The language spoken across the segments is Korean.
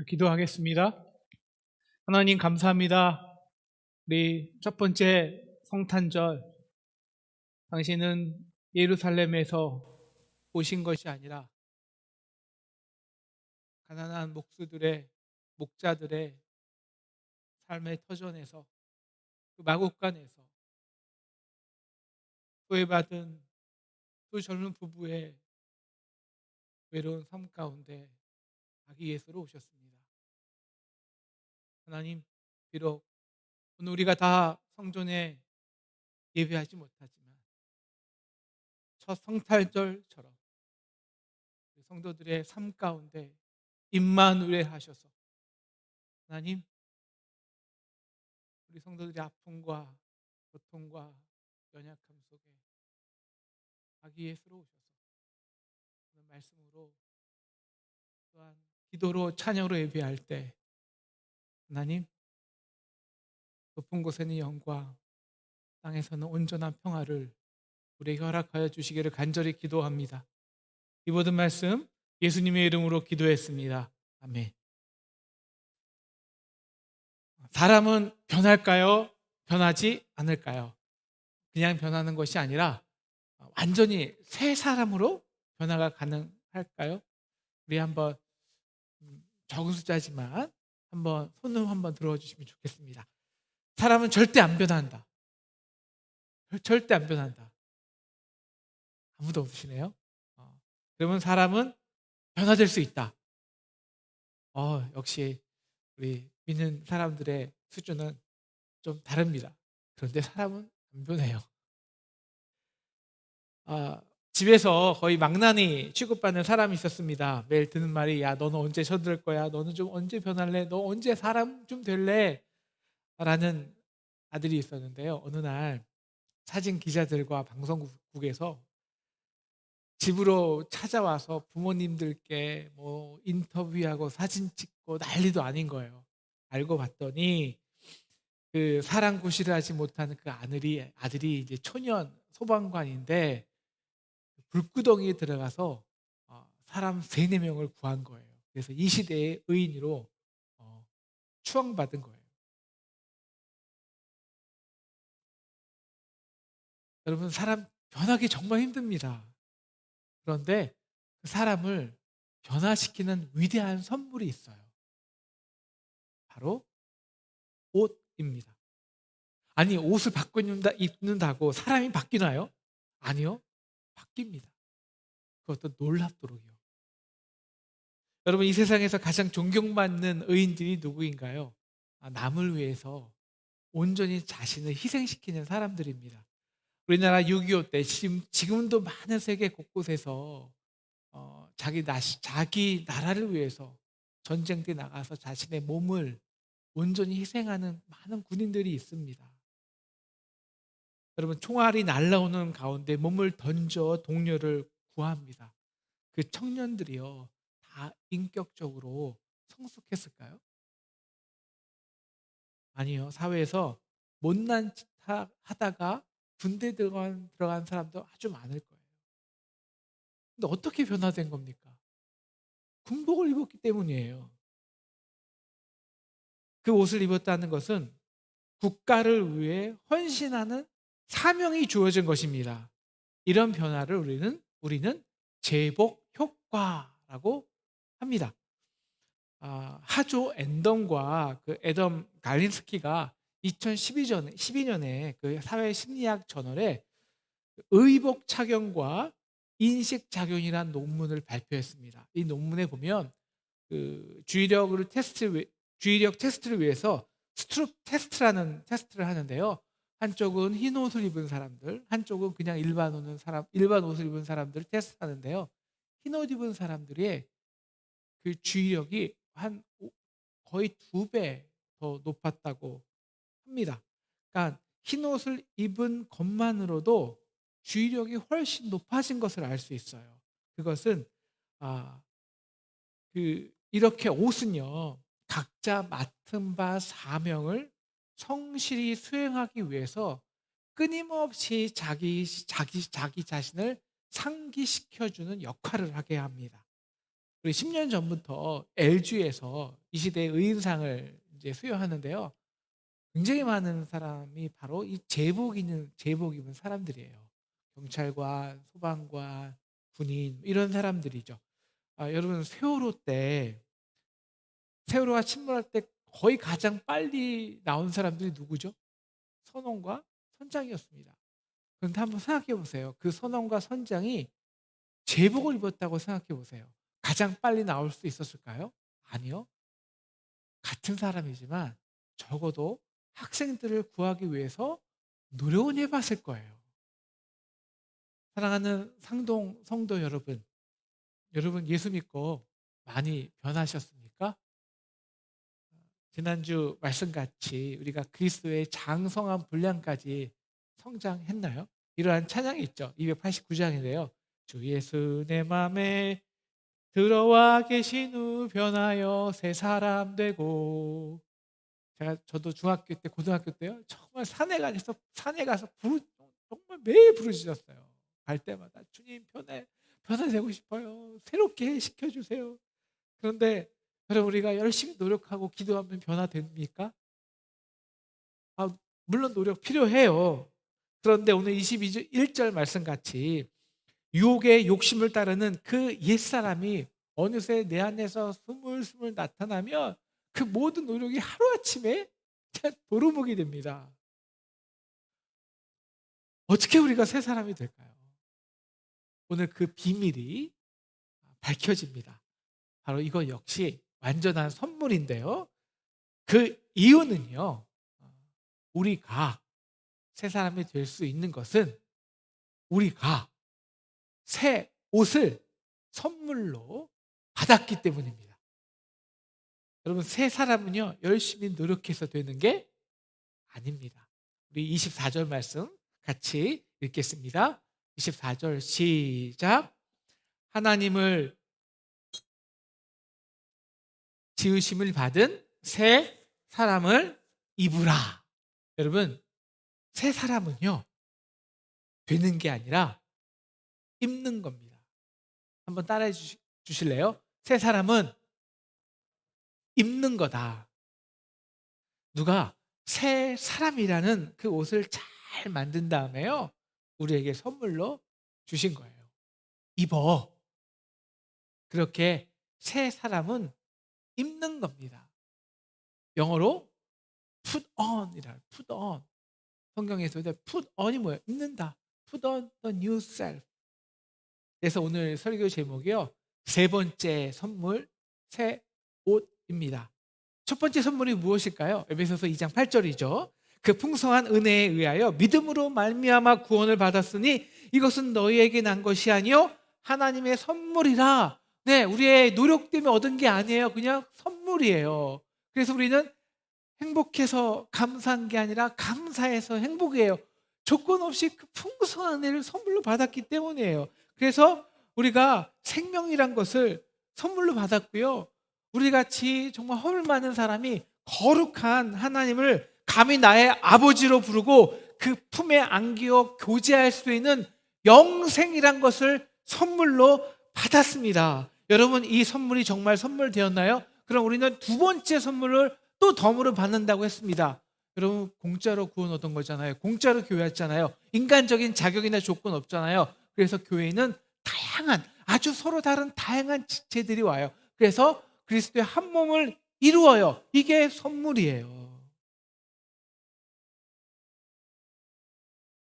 기도하겠습니다. 하나님 감사합니다. 우리 첫 번째 성탄절, 당신은 예루살렘에서 오신 것이 아니라 가난한 목자들의 삶의 터전에서, 그 마국간에서 소외받은 두 젊은 부부의 외로운 삶 가운데 아기 예수로 오셨습니다. 하나님, 비록 오늘 우리가 다 성전에 예배하지 못하지만 첫 성탄절처럼 성도들의 삶 가운데 임마누엘 하셔서 하나님, 우리 성도들의 아픔과 고통과 연약함 속에 아기 예수로 오셔서 오늘 말씀으로, 또한 기도로, 찬양으로 예배할 때 하나님, 높은 곳에는 영광, 땅에서는 온전한 평화를 우리에게 허락하여 주시기를 간절히 기도합니다. 이 모든 말씀 예수님의 이름으로 기도했습니다. 아멘. 사람은 변할까요? 변하지 않을까요? 그냥 변하는 것이 아니라 완전히 새 사람으로 변화가 가능할까요? 우리 한번 적은 숫자지만 한번 손을 한번 들어주시면 좋겠습니다. 사람은 절대 안 변한다. 절대 안 변한다. 아무도 없으시네요. 그러면 사람은 변화될 수 있다. 역시 우리 믿는 사람들의 수준은 좀 다릅니다. 그런데 사람은 안 변해요. 집에서 거의 망나니 취급받는 사람이 있었습니다. 매일 듣는 말이, 야, 너는 언제 쳐들 거야? 너는 좀 언제 변할래? 너 언제 사람 좀 될래? 라는 아들이 있었는데요. 어느 날 사진 기자들과 방송국에서 집으로 찾아와서 부모님들께 뭐 인터뷰하고 사진 찍고 난리도 아닌 거예요. 알고 봤더니 그 사랑구실을 하지 못하는 그 아들이 이제 초년 소방관인데 불구덩이에 들어가서 사람 3, 4명을 구한 거예요. 그래서 이 시대의 의인으로 추앙받은 거예요. 여러분, 사람 변하기 정말 힘듭니다. 그런데 그 사람을 변화시키는 위대한 선물이 있어요. 바로 옷입니다. 아니, 옷을 입는다고 사람이 바뀌나요? 아니요, 바뀝니다. 그것도 놀랍도록이요. 여러분, 이 세상에서 가장 존경받는 의인들이 누구인가요? 남을 위해서 온전히 자신을 희생시키는 사람들입니다. 우리나라 6.25 때, 지금도 많은 세계 곳곳에서 자기 나라를 위해서 전쟁터에 나가서 자신의 몸을 온전히 희생하는 많은 군인들이 있습니다. 여러분, 총알이 날아오는 가운데 몸을 던져 동료를 구합니다. 그 청년들이요, 다 인격적으로 성숙했을까요? 아니요. 사회에서 못난 짓 하다가 군대 들어간 사람도 아주 많을 거예요. 근데 어떻게 변화된 겁니까? 군복을 입었기 때문이에요. 그 옷을 입었다는 것은 국가를 위해 헌신하는 사명이 주어진 것입니다. 이런 변화를 우리는 제복 효과라고 합니다. 하조 앤덤과 그 애덤 갈린스키가 2012년에 그 사회심리학 저널에 의복 착용과 인식 작용이라는 논문을 발표했습니다. 이 논문에 보면 그 주의력 테스트를 위해서 스트룩 테스트라는 테스트를 하는데요. 한쪽은 흰 옷을 입은 사람들, 한쪽은 그냥 일반 옷을 입은 사람들을 테스트하는데요. 흰 옷 입은 사람들의 그 주의력이 거의 2배 더 높았다고 합니다. 그러니까 흰 옷을 입은 것만으로도 주의력이 훨씬 높아진 것을 알 수 있어요. 그것은 아, 이렇게 옷은요, 각자 맡은 바 사명을 성실히 수행하기 위해서 끊임없이 자기 자신을 상기시켜주는 역할을 하게 합니다. 우리 10년 전부터 LG에서 이 시대의 의인상을 이제 수여하는데요. 굉장히 많은 사람이 바로 이 제복 입은 사람들이에요. 경찰관, 소방관, 군인 이런 사람들이죠. 여러분 세월호가 침몰할 때 거의 가장 빨리 나온 사람들이 누구죠? 선원과 선장이었습니다. 그런데 한번 생각해 보세요. 그 선원과 선장이 제복을 입었다고 생각해 보세요. 가장 빨리 나올 수 있었을까요? 아니요. 같은 사람이지만 적어도 학생들을 구하기 위해서 노력은 해봤을 거예요. 사랑하는 상동 성도 여러분, 여러분 예수 믿고 많이 변하셨습니까? 지난주 말씀같이 우리가 그리스도의 장성한 분량까지 성장했나요? 이러한 찬양이 있죠. 289장인데요. 주 예수 내 맘에 들어와 계신 후 변하여 새 사람 되고. 저도 중학교 때 고등학교 때요 정말 산에 가서 정말 매일 부르짖었어요. 갈 때마다 주님 변화되고 싶어요. 새롭게 시켜주세요. 그런데 여러분 우리가 열심히 노력하고 기도하면 변화됩니까? 물론 노력 필요해요. 그런데 오늘 21절 말씀같이 유혹의 욕심을 따르는 그 옛사람이 어느새 내 안에서 스물스물 나타나면 그 모든 노력이 하루아침에 도루묵이 됩니다. 어떻게 우리가 새 사람이 될까요? 오늘 그 비밀이 밝혀집니다. 바로 이거 역시 완전한 선물인데요. 그 이유는요. 우리가 새 사람이 될 수 있는 것은 우리가 새 옷을 선물로 받았기 때문입니다. 여러분 새 사람은요 열심히 노력해서 되는 게 아닙니다. 우리 24절 말씀 같이 읽겠습니다. 24절 시작. 하나님을 지으심을 받은 새 사람을 입으라. 여러분 새 사람은요 되는 게 아니라 입는 겁니다. 한번 따라해 주실래요? 새 사람은 입는 거다. 누가 새 사람이라는 그 옷을 잘 만든 다음에요 우리에게 선물로 주신 거예요. 입어. 그렇게 새 사람은 입는 겁니다. 영어로 put on이라 put on. 성경에서도 put on이 뭐예요? 입는다. put on the new self. 그래서 오늘 설교 제목이요 세 번째 선물 새 옷입니다. 첫 번째 선물이 무엇일까요? 에베소서 2장 8절이죠. 그 풍성한 은혜에 의하여 믿음으로 말미암아 구원을 받았으니 이것은 너희에게 난 것이 아니요 하나님의 선물이라. 네, 우리의 노력 때문에 얻은 게 아니에요. 그냥 선물이에요. 그래서 우리는 행복해서 감사한 게 아니라 감사해서 행복해요. 조건 없이 그 풍성한 은혜를 선물로 받았기 때문이에요. 그래서 우리가 생명이란 것을 선물로 받았고요. 우리 같이 정말 허물 많은 사람이 거룩한 하나님을 감히 나의 아버지로 부르고 그 품에 안기어 교제할 수 있는 영생이란 것을 선물로 받았습니다. 여러분 이 선물이 정말 선물되었나요? 그럼 우리는 두 번째 선물을 또 덤으로 받는다고 했습니다. 여러분 공짜로 구원 얻은 거잖아요. 공짜로 교회 왔잖아요. 인간적인 자격이나 조건 없잖아요. 그래서 교회는 아주 서로 다른 다양한 지체들이 와요. 그래서 그리스도의 한 몸을 이루어요. 이게 선물이에요.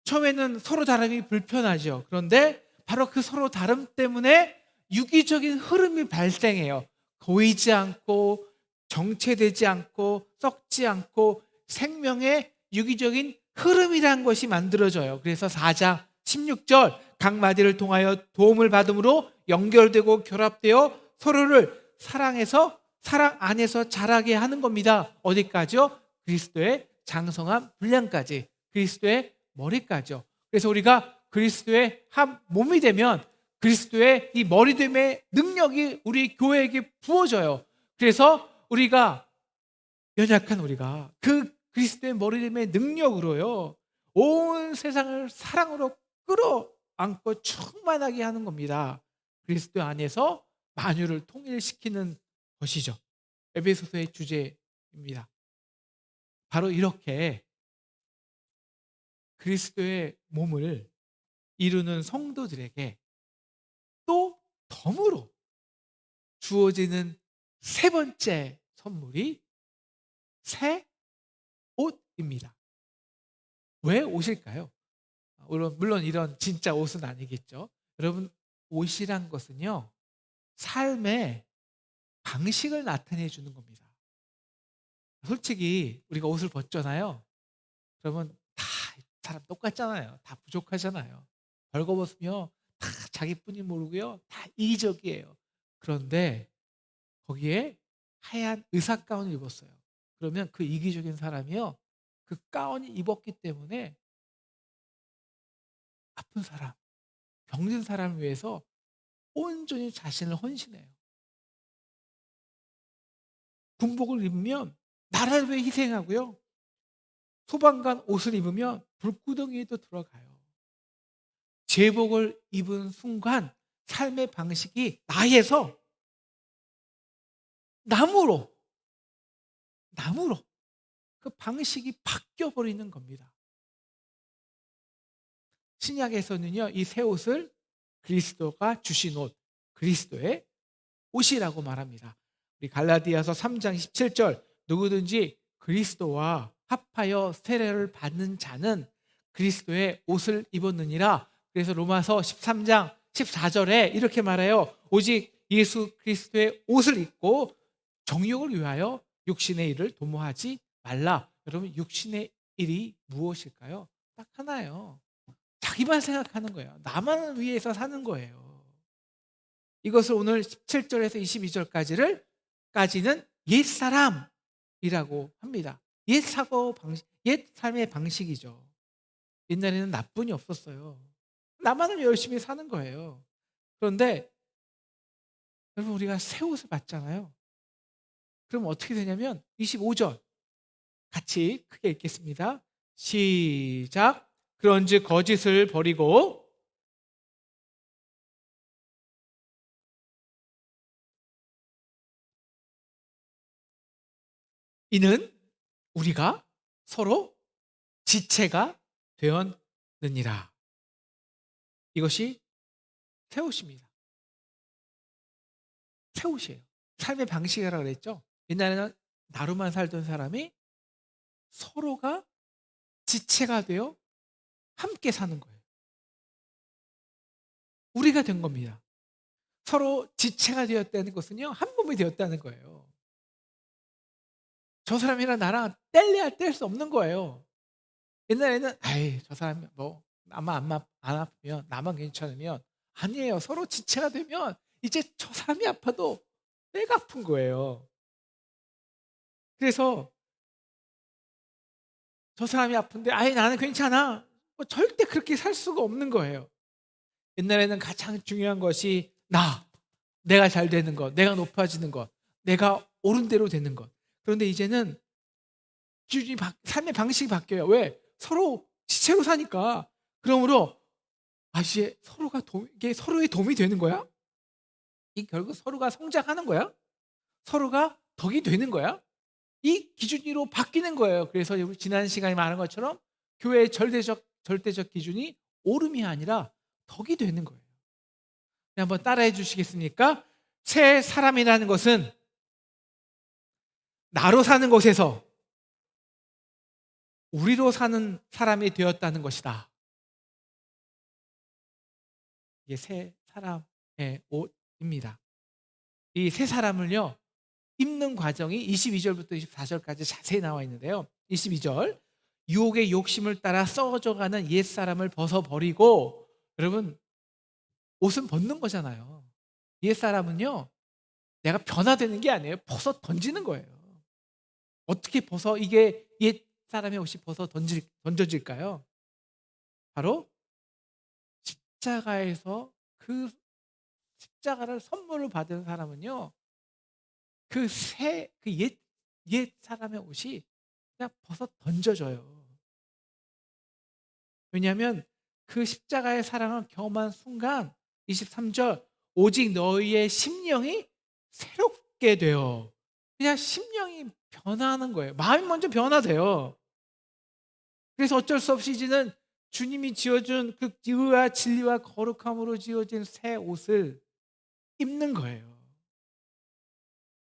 처음에는 서로 다름이 불편하죠. 그런데 바로 그 서로 다름 때문에 유기적인 흐름이 발생해요. 고이지 않고 정체되지 않고 썩지 않고 생명의 유기적인 흐름이라는 것이 만들어져요. 그래서 4장 16절 각 마디를 통하여 도움을 받음으로 연결되고 결합되어 서로를 사랑해서 사랑 안에서 자라게 하는 겁니다. 어디까지요? 그리스도의 장성한 분량까지, 그리스도의 머리까지요. 그래서 우리가 그리스도의 한 몸이 되면 그리스도의 이 머리됨의 능력이 우리 교회에게 부어져요. 그래서 우리가 연약한 우리가 그 그리스도의 머리됨의 능력으로요 온 세상을 사랑으로 끌어안고 충만하게 하는 겁니다. 그리스도 안에서 만유를 통일시키는 것이죠. 에베소서의 주제입니다. 바로 이렇게 그리스도의 몸을 이루는 성도들에게 또 덤으로 주어지는 세 번째 선물이 새 옷입니다. 왜 옷일까요? 물론 이런 진짜 옷은 아니겠죠. 여러분, 옷이란 것은요, 삶의 방식을 나타내 주는 겁니다. 솔직히 우리가 옷을 벗잖아요. 그러면 다 사람 똑같잖아요. 다 부족하잖아요. 벌거벗으면 다 자기뿐이 모르고요. 다 이기적이에요. 그런데 거기에 하얀 의사 가운을 입었어요. 그러면 그 이기적인 사람이요, 그 가운이 입었기 때문에 아픈 사람, 병든 사람을 위해서 온전히 자신을 헌신해요. 군복을 입으면 나라를 위해 희생하고요. 소방관 옷을 입으면 불구덩이에도 들어가요. 제복을 입은 순간 삶의 방식이 나에서 나무로 그 방식이 바뀌어 버리는 겁니다. 신약에서는요, 이 새 옷을 그리스도가 주신 옷, 그리스도의 옷이라고 말합니다. 우리 갈라디아서 3장 17절, 누구든지 그리스도와 합하여 세례를 받는 자는 그리스도의 옷을 입었느니라. 그래서 로마서 13장 14절에 이렇게 말해요. 오직 예수 그리스도의 옷을 입고 정욕을 위하여 육신의 일을 도모하지 말라. 여러분, 육신의 일이 무엇일까요? 딱 하나예요. 자기만 생각하는 거예요. 나만을 위해서 사는 거예요. 이것을 오늘 17절에서 22절까지는 옛사람이라고 합니다. 옛 사고 방식, 옛 삶의 방식이죠. 옛날에는 나뿐이 없었어요. 나만을 열심히 사는 거예요. 그런데 여러분, 우리가 새 옷을 받잖아요. 그럼 어떻게 되냐면 25절 같이 크게 읽겠습니다. 시작. 그런즉 거짓을 버리고 이는 우리가 서로 지체가 되었느니라. 이것이 새 옷입니다. 새 옷이에요. 삶의 방식이라고 그랬죠. 옛날에는 나로만 살던 사람이 서로가 지체가 되어 함께 사는 거예요. 우리가 된 겁니다. 서로 지체가 되었다는 것은요, 한 몸이 되었다는 거예요. 저 사람이랑 나랑 뗄래야 뗄 수 없는 거예요. 옛날에는 아이, 저 사람이 뭐 나만 안 아프면, 나만 괜찮으면, 아니에요. 서로 지체가 되면 이제 저 사람이 아파도 내가 아픈 거예요. 그래서 저 사람이 아픈데 아이, 나는 괜찮아, 뭐 절대 그렇게 살 수가 없는 거예요. 옛날에는 가장 중요한 것이 내가 잘 되는 것, 내가 높아지는 것, 내가 옳은 대로 되는 것. 그런데 이제는 기준이 삶의 방식이 바뀌어요. 왜? 서로 지체로 사니까. 그러므로 이제 이게 서로의 도움이 되는 거야? 이 결국 서로가 성장하는 거야? 서로가 덕이 되는 거야? 이 기준으로 바뀌는 거예요. 그래서 우리 지난 시간에 말한 것처럼 교회의 절대적 기준이 오름이 아니라 덕이 되는 거예요. 네, 한번 따라해 주시겠습니까? 새 사람이라는 것은 나로 사는 곳에서 우리로 사는 사람이 되었다는 것이다. 이게 새 사람의 옷입니다. 이 새 사람을요, 입는 과정이 22절부터 24절까지 자세히 나와 있는데요. 22절, 유혹의 욕심을 따라 썩어져가는 옛사람을 벗어버리고, 여러분, 옷은 벗는 거잖아요. 옛사람은요, 내가 변화되는 게 아니에요. 벗어 던지는 거예요. 어떻게 벗어, 이게 옛사람의 옷이 벗어 던져질까요? 바로 십자가에서 그 십자가를 선물로 받은 사람은요, 옛 사람의 옷이 그냥 벗어 던져져요. 왜냐하면 그 십자가의 사랑을 경험한 순간, 23절, 오직 너희의 심령이 새롭게 되어. 그냥 심령이 변하는 거예요. 마음이 먼저 변화돼요. 그래서 어쩔 수 없이 이제는 주님이 지어준 그 의와 진리와 거룩함으로 지어진 새 옷을 입는 거예요.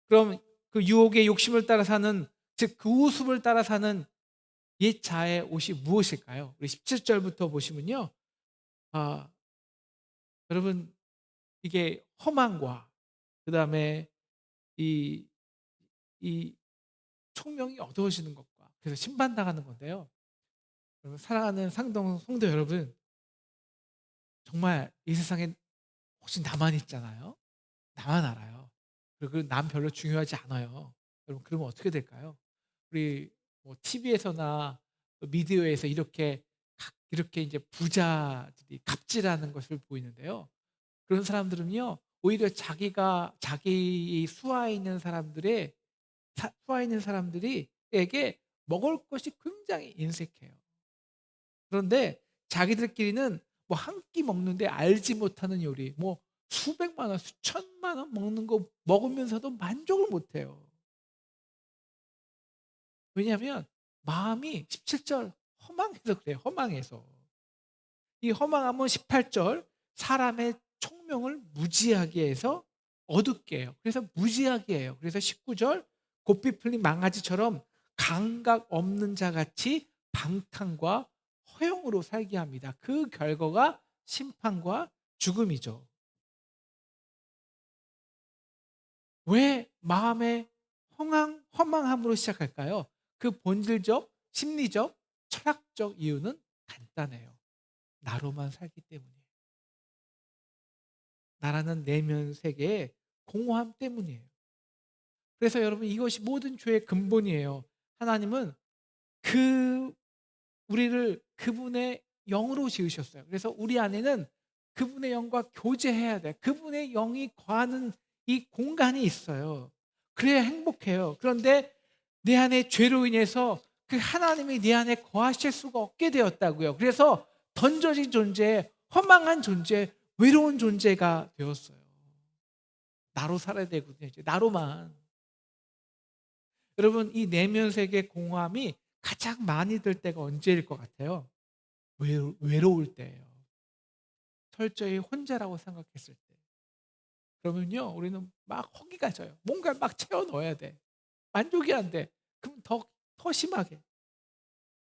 그럼 그 유혹의 욕심을 따라 사는, 즉 그 우습을 따라 사는 옛 자의 옷이 무엇일까요? 우리 17절부터 보시면요. 아, 여러분, 이게 허망과 그다음에 이, 이 총명이 어두워지는 것과 그래서 심판당하는 건데요. 여러분, 사랑하는 상동 성도 여러분, 정말 이 세상에 혹시 나만 있잖아요. 나만 알아요. 그리고 그 남 별로 중요하지 않아요. 여러분, 그러면 어떻게 될까요? 우리 뭐 TV에서나 미디어에서 이렇게 이제 부자들이 갑질하는 것을 보이는데요. 그런 사람들은요, 오히려 자기 수하 있는 사람들이에게 먹을 것이 굉장히 인색해요. 그런데 자기들끼리는 뭐 한 끼 먹는데 알지 못하는 요리, 뭐 수백만 원, 수천만 원 먹는 거 먹으면서도 만족을 못 해요. 왜냐하면 마음이 17절 허망해서 그래요. 허망해서. 이 허망함은 18절 사람의 총명을 무지하게 해서 어둡게 해요. 그래서 무지하게 해요. 그래서 19절 고삐 풀린 망아지처럼 감각 없는 자 같이 방탕과 허영으로 살게 합니다. 그 결과가 심판과 죽음이죠. 왜 마음의 허망함으로 시작할까요? 그 본질적, 심리적, 철학적 이유는 간단해요. 나로만 살기 때문이에요. 나라는 내면 세계의 공허함 때문이에요. 그래서 여러분, 이것이 모든 죄의 근본이에요. 하나님은 우리를 그분의 영으로 지으셨어요. 그래서 우리 안에는 그분의 영과 교제해야 돼. 그분의 영이 거하는 이 공간이 있어요. 그래야 행복해요. 그런데 내 안에 죄로 인해서 그 하나님이 내 안에 거하실 수가 없게 되었다고요. 그래서 던져진 존재, 허망한 존재, 외로운 존재가 되었어요. 나로 살아야 되거든요. 이제 나로만. 여러분, 이 내면 세계 공허함이 가장 많이 들 때가 언제일 것 같아요? 외로울 때예요. 철저히 혼자라고 생각했을 때. 그러면요, 우리는 막 허기가 져요. 뭔가를 막 채워 넣어야 돼. 만족이 안 돼. 그럼 더 심하게.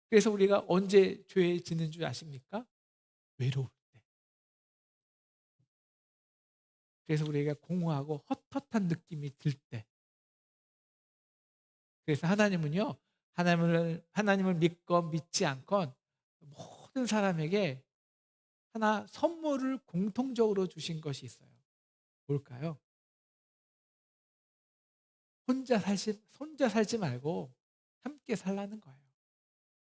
그래서 우리가 언제 죄에 지는 줄 아십니까? 외로울 때. 그래서 우리가 공허하고 헛헛한 느낌이 들 때. 그래서 하나님을 믿건 믿지 않건 모든 사람에게 하나 선물을 공통적으로 주신 것이 있어요. 뭘까요? 혼자 살지 말고 함께 살라는 거예요.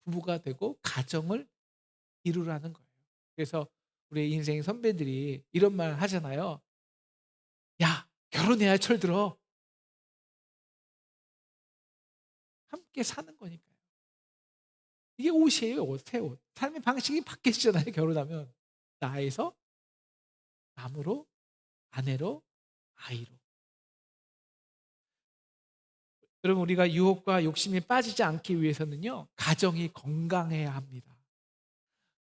부부가 되고 가정을 이루라는 거예요. 그래서 우리 인생 선배들이 이런 말 하잖아요. 야, 결혼해야 철들어. 함께 사는 거니까요. 이게 옷이에요, 옷, 새 옷. 삶의 방식이 바뀌시잖아요, 결혼하면. 나에서 남으로, 아내로, 아이로. 여러분, 우리가 유혹과 욕심에 빠지지 않기 위해서는요, 가정이 건강해야 합니다.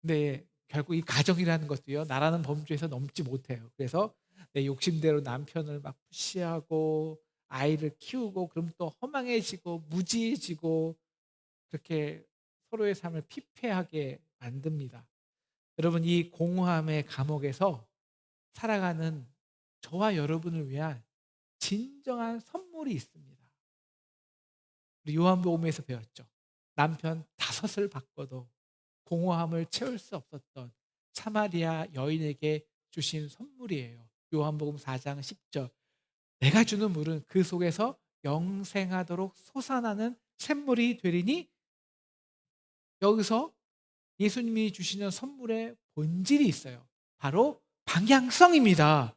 근데 결국 이 가정이라는 것도요, 나라는 범주에서 넘지 못해요. 그래서 내 욕심대로 남편을 막 푸시하고 아이를 키우고 그럼 또 허망해지고 무지해지고 그렇게 서로의 삶을 피폐하게 만듭니다. 여러분, 이 공허함의 감옥에서 살아가는 저와 여러분을 위한 진정한 선물이 있습니다. 우리 요한복음에서 배웠죠. 남편 5을 바꿔도 공허함을 채울 수 없었던 사마리아 여인에게 주신 선물이에요. 요한복음 4장 10절. 내가 주는 물은 그 속에서 영생하도록 솟아나는 샘물이 되리니. 여기서 예수님이 주시는 선물의 본질이 있어요. 바로 방향성입니다.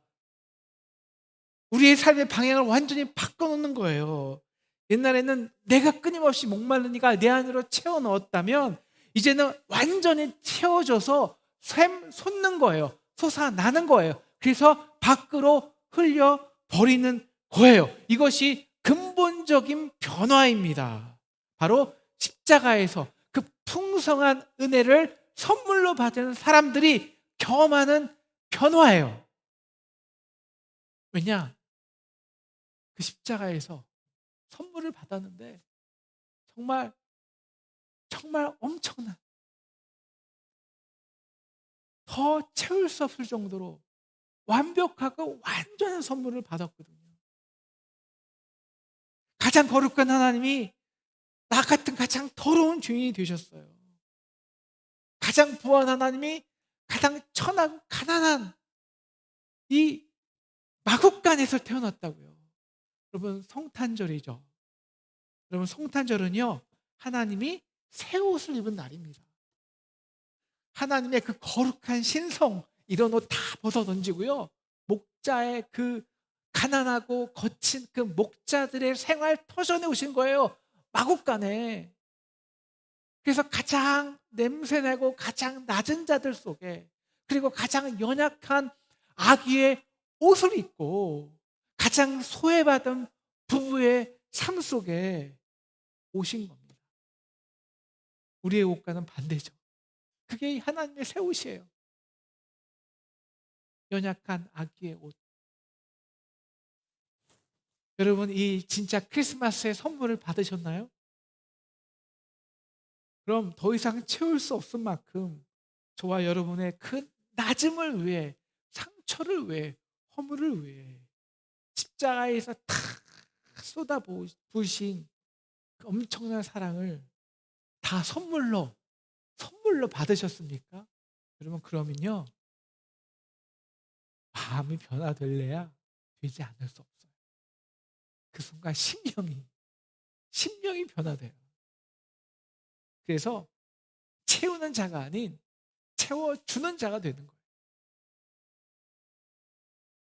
우리의 삶의 방향을 완전히 바꿔놓는 거예요. 옛날에는 내가 끊임없이 목마르니까 내 안으로 채워 넣었다면 이제는 완전히 채워져서 솟는 거예요. 솟아나는 거예요. 그래서 밖으로 흘려 버리는 거예요. 이것이 근본적인 변화입니다. 바로 십자가에서 그 풍성한 은혜를 선물로 받은 사람들이 경험하는 변화예요. 왜냐? 그 십자가에서 선물을 받았는데 정말 정말 엄청난, 더 채울 수 없을 정도로 완벽하고 완전한 선물을 받았거든요. 가장 거룩한 하나님이 나 같은 가장 더러운 죄인이 되셨어요. 가장 부한 하나님이 가장 천하고 가난한 이 마국간에서 태어났다고요. 여러분, 성탄절이죠. 여러분, 성탄절은요, 하나님이 새 옷을 입은 날입니다. 하나님의 그 거룩한 신성, 이런 옷 다 벗어 던지고요, 목자의 그 가난하고 거친 그 목자들의 생활 터전에 오신 거예요. 마국간에. 그래서 가장 냄새나고 가장 낮은 자들 속에, 그리고 가장 연약한 아기의 옷을 입고 가장 소외받은 부부의 삶 속에 오신 겁니다. 우리의 옷과는 반대죠. 그게 하나님의 새 옷이에요. 연약한 아기의 옷. 여러분, 이 진짜 크리스마스의 선물을 받으셨나요? 그럼 더 이상 채울 수 없을 만큼 저와 여러분의 그 낮음을 위해, 상처를 위해, 허물을 위해 십자가에서 다 쏟아부으신 그 엄청난 사랑을 다 선물로 받으셨습니까? 여러분, 그러면요, 마음이 변화될래야 되지 않을 수 없어요. 그 순간 심령이 변화돼요. 그래서 채우는 자가 아닌 채워주는 자가 되는 거예요.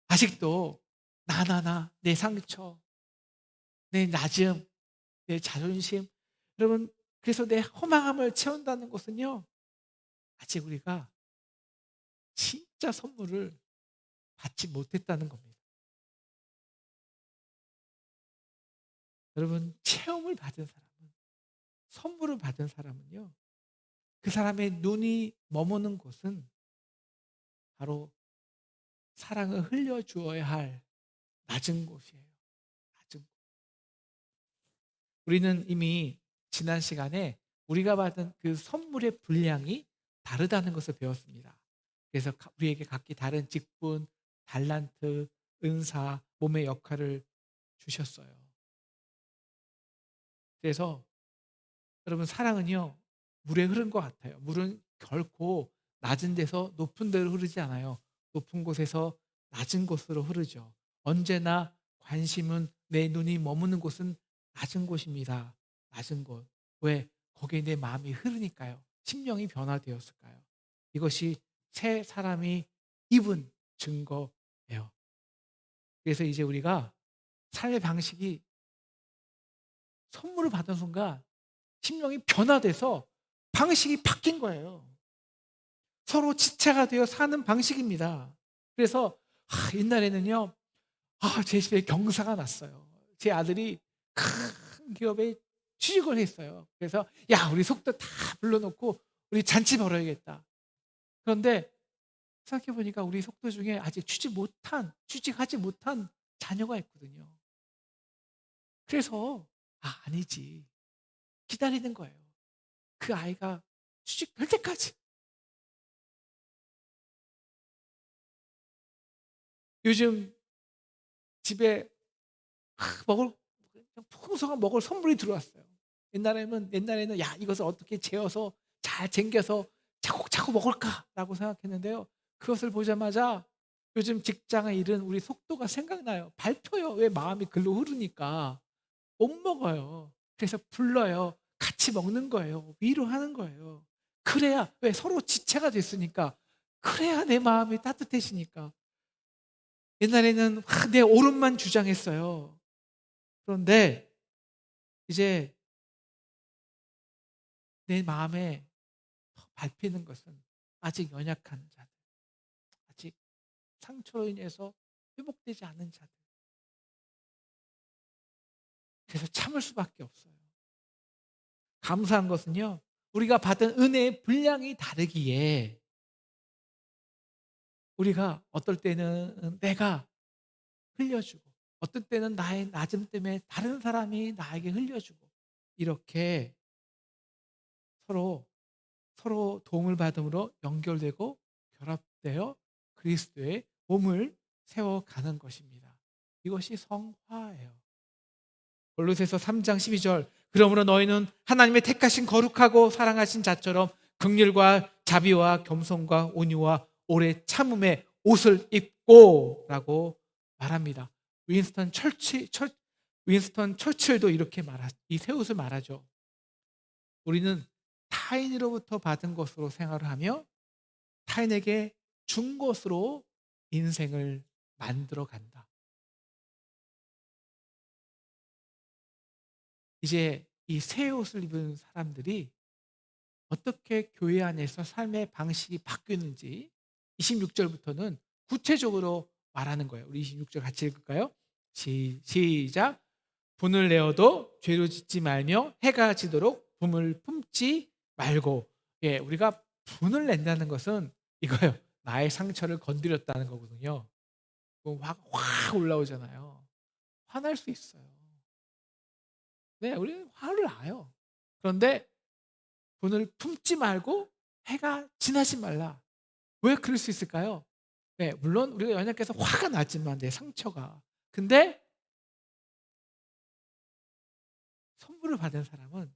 아직도 내 상처, 내 낮음, 내 자존심, 여러분, 그래서 내 허망함을 채운다는 것은요, 아직 우리가 진짜 선물을 받지 못했다는 겁니다. 여러분, 체험을 받은 사람은, 선물을 받은 사람은요, 그 사람의 눈이 머무는 곳은 바로 사랑을 흘려주어야 할 낮은 곳이에요. 낮은 곳. 우리는 이미 지난 시간에 우리가 받은 그 선물의 분량이 다르다는 것을 배웠습니다. 그래서 우리에게 각기 다른 직분, 달란트, 은사, 몸의 역할을 주셨어요. 그래서 여러분, 사랑은요, 물의 흐른 것 같아요. 물은 결코 낮은 데서 높은 데로 흐르지 않아요. 높은 곳에서 낮은 곳으로 흐르죠. 언제나 관심은, 내 눈이 머무는 곳은 낮은 곳입니다. 낮은 곳. 왜? 거기에 내 마음이 흐르니까요. 심령이 변화되었을까요? 이것이 새 사람이 입은 증거예요. 그래서 이제 우리가 삶의 방식이, 선물을 받은 순간 심령이 변화돼서 방식이 바뀐 거예요. 서로 지체가 되어 사는 방식입니다. 그래서 옛날에는요, 제 집에 경사가 났어요. 제 아들이 큰 기업에 취직을 했어요. 그래서 야, 우리 속도 다 불러놓고 우리 잔치 벌어야겠다. 그런데 생각해 보니까 우리 속도 중에 아직 취직하지 못한 자녀가 있거든요. 그래서 아니지, 기다리는 거예요. 그 아이가 취직할 때까지. 요즘 집에 먹을 풍성한 먹을 선물이 들어왔어요. 옛날에는 야, 이것을 어떻게 재어서 잘 쟁겨서 차곡차곡 먹을까라고 생각했는데요. 그것을 보자마자 요즘 직장에 일은 우리 속도가 생각나요. 밟혀요. 왜? 마음이 글로 흐르니까 못 먹어요. 그래서 불러요. 같이 먹는 거예요. 위로하는 거예요. 그래야, 왜? 서로 지체가 됐으니까. 그래야 내 마음이 따뜻해지니까. 옛날에는 내 옳음만 주장했어요. 그런데 이제 내 마음에 더 밟히는 것은 아직 연약한 자들, 아직 상처로 인해서 회복되지 않은 자들. 그래서 참을 수밖에 없어요. 감사한 것은요, 우리가 받은 은혜의 분량이 다르기에 우리가 어떨 때는 내가 흘려주고 어떨 때는 나의 낮음 때문에 다른 사람이 나에게 흘려주고 이렇게 서로 도움을 받음으로 연결되고 결합되어 그리스도의 몸을 세워가는 것입니다. 이것이 성화예요. 골로새서 3장 12절, 그러므로 너희는 하나님의 택하신 거룩하고 사랑하신 자처럼 긍휼과 자비와 겸손과 온유와 오래 참음의 옷을 입고 라고 말합니다. 윈스턴 처칠도 이렇게 이 새 옷을 말하죠. 우리는 타인으로부터 받은 것으로 생활을 하며 타인에게 준 것으로 인생을 만들어 간다. 이제 이 새 옷을 입은 사람들이 어떻게 교회 안에서 삶의 방식이 바뀌는지 26절부터는 구체적으로 말하는 거예요. 우리 26절 같이 읽을까요? 시작. 분을 내어도 죄로 짓지 말며 해가 지도록 분을 품지 말고. 예, 우리가 분을 낸다는 것은 이거예요. 나의 상처를 건드렸다는 거거든요. 화가 확 올라오잖아요. 화날 수 있어요. 네, 우리는 화를 나요. 그런데 분을 품지 말고 해가 지나지 말라. 왜 그럴 수 있을까요? 네, 물론 우리가 연약해서 화가 나지만 내 상처가. 근데 선물을 받은 사람은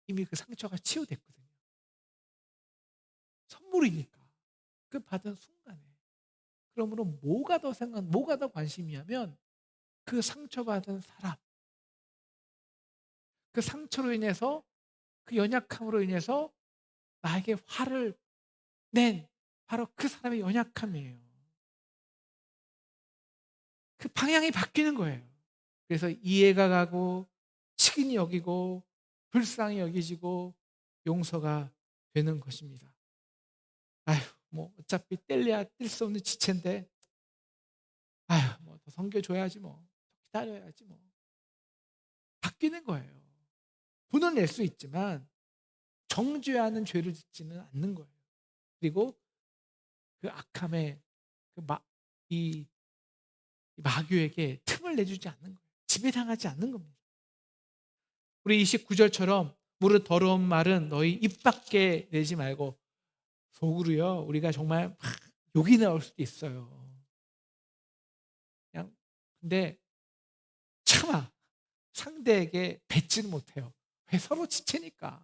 이미 그 상처가 치유됐거든요. 선물이니까. 그 받은 순간에. 그러므로 뭐가 더 관심이냐면 그 상처받은 사람. 그 상처로 인해서 그 연약함으로 인해서 나에게 화를 낸 바로 그 사람의 연약함이에요. 그 방향이 바뀌는 거예요. 그래서 이해가 가고 치근히 여기고 불쌍히 여기지고 용서가 되는 것입니다. 아휴, 뭐 어차피 뗄래야 뗄 수 없는 지체인데 아휴, 뭐 더 섬겨줘야지 뭐 기다려야지 뭐. 바뀌는 거예요. 분은 낼 수 있지만 정죄하는 죄를 짓지는 않는 거예요. 그리고 그 악함의 이 마귀에게 틈을 내주지 않는 거예요. 지배당하지 않는 겁니다. 우리 29절처럼 무릇 더러운 말은 너희 입 밖에 내지 말고. 속으로요, 우리가 정말 막 욕이 나올 수도 있어요. 그냥 근데 차마 상대에게 뱉지는 못해요. 왜? 서로 지체니까.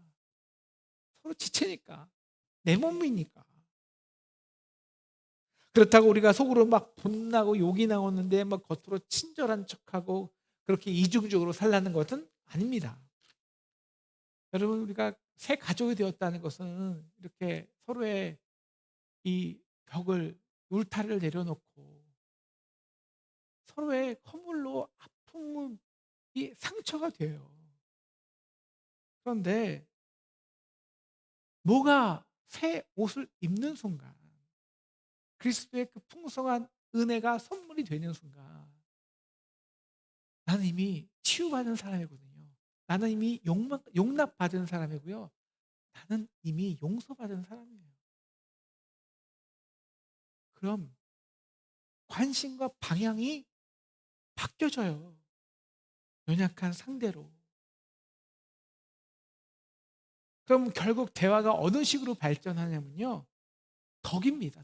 서로 지체니까. 내 몸이니까. 그렇다고 우리가 속으로 막 분나고 욕이 나오는데 막 겉으로 친절한 척하고 그렇게 이중적으로 살라는 것은 아닙니다. 여러분, 우리가 새 가족이 되었다는 것은 이렇게 서로의 이 벽을 울타리를 내려놓고 서로의 허물로 아픔이 상처가 돼요. 그런데 뭐가 새 옷을 입는 순간 그리스도의 그 풍성한 은혜가 선물이 되는 순간 나는 이미 치유받은 사람이거든요. 나는 이미 용납받은 사람이고요. 나는 이미 용서받은 사람이에요. 그럼 관심과 방향이 바뀌어져요. 연약한 상대로. 그럼 결국 대화가 어느 식으로 발전하냐면요. 덕입니다.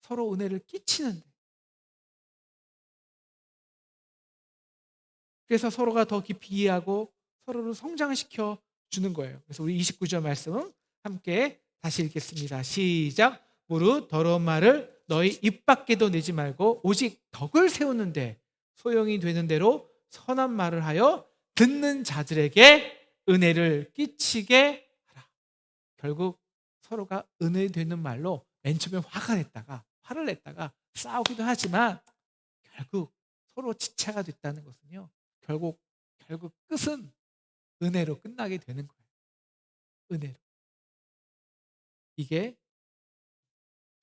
서로 은혜를 끼치는데. 그래서 서로가 더 깊이 이해하고 서로를 성장시켜 주는 거예요. 그래서 우리 29절 말씀 함께 다시 읽겠습니다. 시작. 무릇 더러운 말을 너희 입 밖에도 내지 말고 오직 덕을 세우는데 소용이 되는 대로 선한 말을 하여 듣는 자들에게 은혜를 끼치게 하라. 결국 서로가 은혜 되는 말로 맨 처음에 화를 냈다가 싸우기도 하지만 결국 서로 지체가 됐다는 것은요. 결국 끝은 은혜로 끝나게 되는 거예요. 은혜로. 이게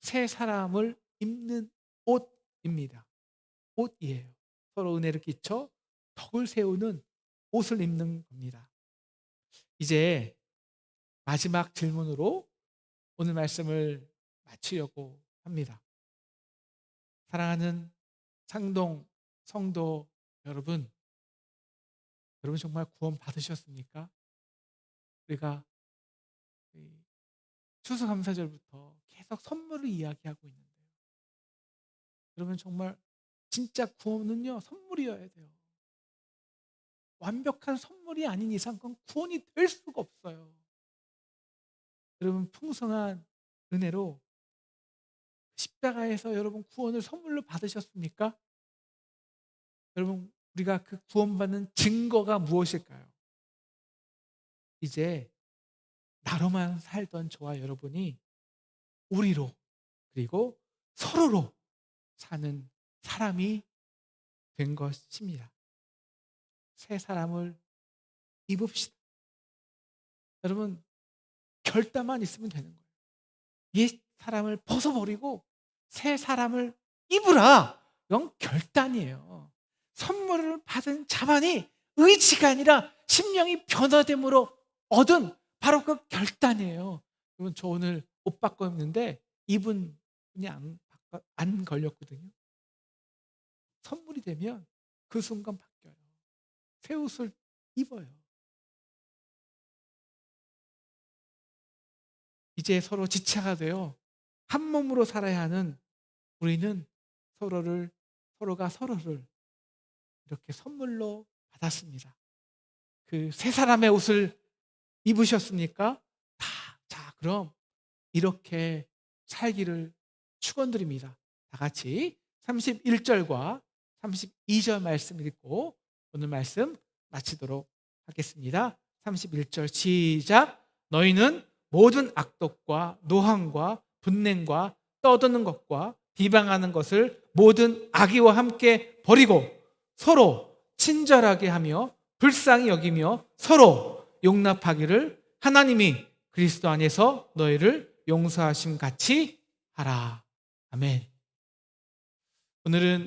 새 사람을 입는 옷입니다. 옷이에요. 서로 은혜를 끼쳐 덕을 세우는 옷을 입는 겁니다. 이제 마지막 질문으로 오늘 말씀을 마치려고 합니다. 사랑하는 창동 성도 여러분, 여러분 정말 구원 받으셨습니까? 우리가 추수감사절부터 계속 선물을 이야기하고 있는데요. 여러분 정말 진짜 구원은요 선물이어야 돼요. 완벽한 선물이 아닌 이상 그건 구원이 될 수가 없어요. 여러분 풍성한 은혜로 십자가에서 여러분 구원을 선물로 받으셨습니까? 여러분 우리가 그 구원받는 증거가 무엇일까요? 이제 나로만 살던 저와 여러분이 우리로 그리고 서로로 사는 사람이 된 것입니다. 새 사람을 입읍시다. 여러분 결단만 있으면 되는 거예요. 옛 사람을 벗어버리고 새 사람을 입으라. 이건 결단이에요. 선물을 받은 자만이 의지가 아니라 심령이 변화됨으로 얻은 바로 그 결단이에요. 여러분 저 오늘 옷 바꿔 입는데 입은 분이 안 걸렸거든요. 선물이 되면 그 순간 바뀌어요. 새 옷을 입어요. 이제 서로 지체가 되어 한 몸으로 살아야 하는 우리는 서로가 서로를 이렇게 선물로 받았습니다. 그 새 사람의 옷을 입으셨습니까? 자, 그럼 이렇게 살기를 축원드립니다. 다 같이 31절과 32절 말씀 읽고 오늘 말씀 마치도록 하겠습니다. 31절 시작. 너희는 모든 악독과 노함과 분냉과 떠드는 것과 비방하는 것을 모든 악의와 함께 버리고 서로 친절하게 하며 불쌍히 여기며 서로 용납하기를 하나님이 그리스도 안에서 너희를 용서하심 같이 하라. 아멘. 오늘은